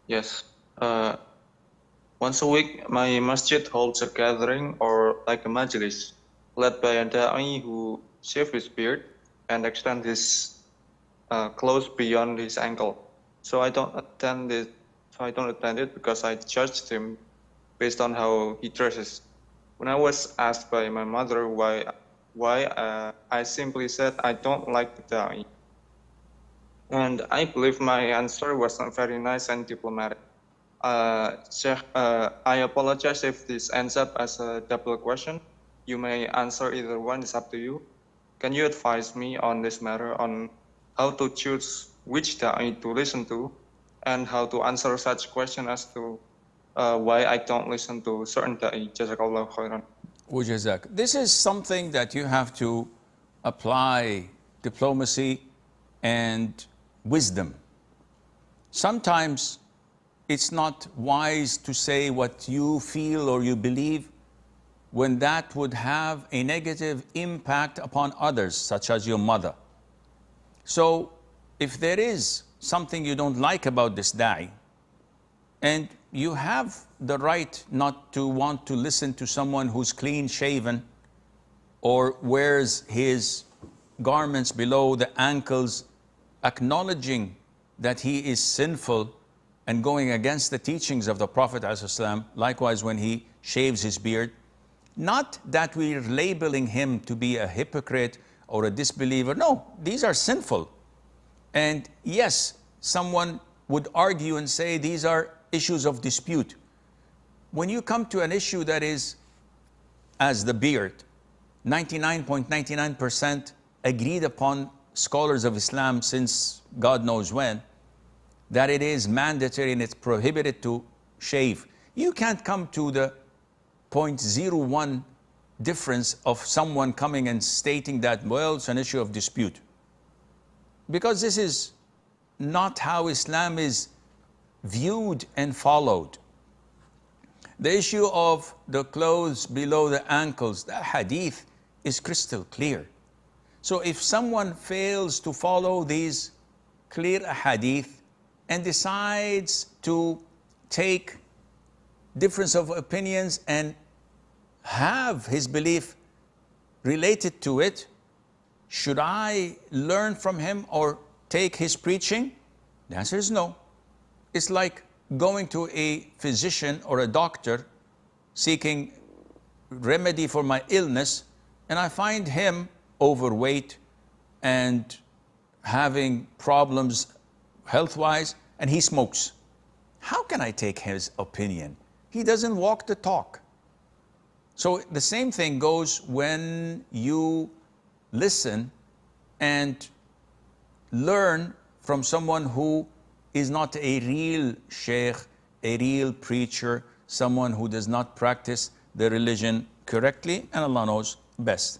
Yes. Uh, Once a week, my masjid holds a gathering or like a majlis, led by a da'i who shaves his beard and extends his clothes beyond his ankle. So I don't attend it. So I don't attend it because I judged him based on how he dresses. When I was asked by my mother why, I simply said I don't like the da'i, and I believe my answer was not very nice and diplomatic. Sheikh, I apologize if this ends up as a double question. You may answer either one, it's up to you. Can you advise me on this matter, on how to choose which da'i to listen to, and how to answer such question as to why I don't listen to certain da'i? Jazakallah khairan. Wujazak. This is something that you have to apply diplomacy and wisdom. Sometimes it's not wise to say what you feel or you believe when that would have a negative impact upon others, such as your mother. So if there is something you don't like about this da'i, and you have the right not to want to listen to someone who's clean shaven or wears his garments below the ankles, acknowledging that he is sinful and going against the teachings of the Prophet ﷺ, likewise when he shaves his beard. Not that we're labeling him to be a hypocrite or a disbeliever. No, these are sinful. And yes, someone would argue and say these are issues of dispute. When you come to an issue that is, as the beard, 99.99% agreed upon scholars of Islam since God knows when, that it is mandatory and it's prohibited to shave. You can't come to the 0.01 difference of someone coming and stating that, well, it's an issue of dispute. Because this is not how Islam is viewed and followed. The issue of the clothes below the ankles, the hadith is crystal clear. So if someone fails to follow these clear hadith and decides to take difference of opinions and have his belief related to it, should I learn from him or take his preaching? The answer is no. It's like going to a physician or a doctor seeking remedy for my illness, and I find him overweight and having problems health-wise, and he smokes. How can I take his opinion? He doesn't walk the talk. So the same thing goes when you listen and learn from someone who is not a real sheikh, a real preacher, someone who does not practice the religion correctly, and Allah knows best.